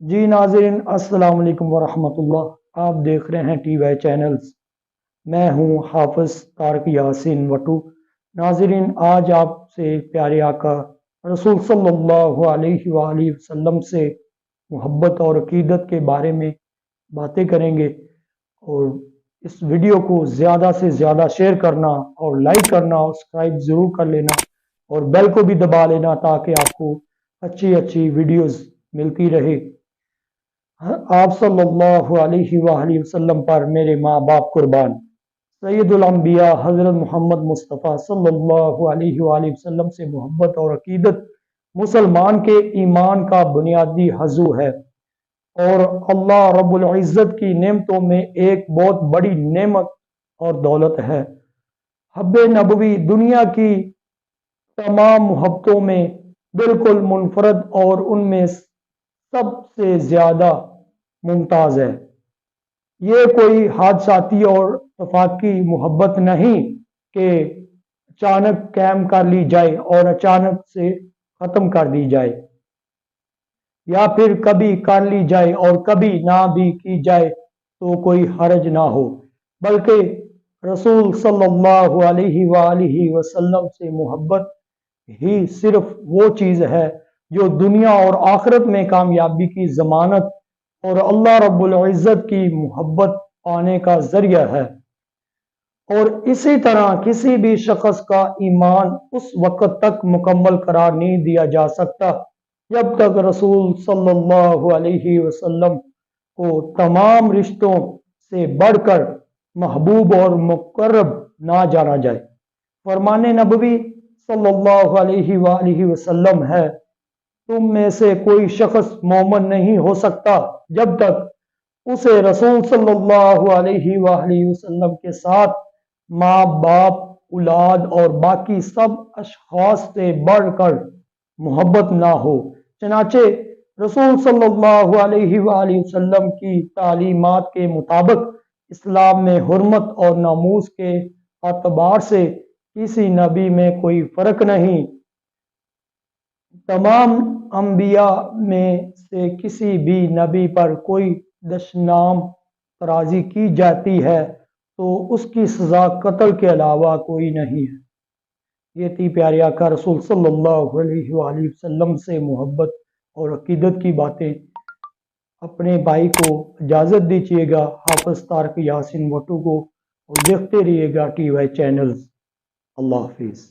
جی ناظرین السلام علیکم ورحمۃ اللہ، آپ دیکھ رہے ہیں ٹی وائی چینلز۔ میں ہوں حافظ طارق یاسین وٹو۔ ناظرین آج آپ سے پیارے آقا رسول صلی اللہ علیہ وآلہ وسلم سے محبت اور عقیدت کے بارے میں باتیں کریں گے، اور اس ویڈیو کو زیادہ سے زیادہ شیئر کرنا اور لائک کرنا اور سبسکرائب ضرور کر لینا اور بیل کو بھی دبا لینا تاکہ آپ کو اچھی اچھی ویڈیوز ملتی رہے۔ آپ صلی اللہ علیہ وآلہ وسلم پر میرے ماں باپ قربان۔ سید الانبیاء حضرت محمد مصطفیٰ صلی اللہ علیہ وآلہ وسلم سے محبت اور عقیدت مسلمان کے ایمان کا بنیادی عضو ہے، اور اللہ رب العزت کی نعمتوں میں ایک بہت بڑی نعمت اور دولت ہے۔ حب نبوی دنیا کی تمام محبتوں میں بالکل منفرد اور ان میں سب سے زیادہ ممتاز ہے۔ یہ کوئی حادثاتی اور اتفاقی محبت نہیں کہ اچانک قائم کر لی جائے اور اچانک سے ختم کر دی جائے، یا پھر کبھی کر لی جائے اور کبھی نہ بھی کی جائے تو کوئی حرج نہ ہو، بلکہ رسول صلی اللہ علیہ وآلہ وسلم سے محبت ہی صرف وہ چیز ہے جو دنیا اور آخرت میں کامیابی کی ضمانت اور اللہ رب العزت کی محبت پانے کا ذریعہ ہے۔ اور اسی طرح کسی بھی شخص کا ایمان اس وقت تک مکمل قرار نہیں دیا جا سکتا جب تک رسول صلی اللہ علیہ وسلم کو تمام رشتوں سے بڑھ کر محبوب اور مقرب نہ جانا جائے۔ فرمان نبوی صلی اللہ علیہ وآلہ وسلم ہے، تم میں سے کوئی شخص مومن نہیں ہو سکتا جب تک اسے رسول صلی اللہ علیہ وآلہ وسلم کے ساتھ ماں باپ، اولاد اور باقی سب اشخاص سے بڑھ کر محبت نہ ہو۔ چنانچہ رسول صلی اللہ علیہ وآلہ وسلم کی تعلیمات کے مطابق اسلام میں حرمت اور ناموس کے اعتبار سے کسی نبی میں کوئی فرق نہیں۔ تمام انبیاء میں سے کسی بھی نبی پر کوئی دشنام ترازی کی جاتی ہے تو اس کی سزا قتل کے علاوہ کوئی نہیں ہے۔ یہ تھی پیارے آقا رسول صلی اللہ علیہ وآلہ وسلم سے محبت اور عقیدت کی باتیں۔ اپنے بھائی کو اجازت دیجیے گا، حافظ طارق یاسین وٹو کو، اور دیکھتے رہیے گا ٹی وائی چینلز۔ اللہ حافظ۔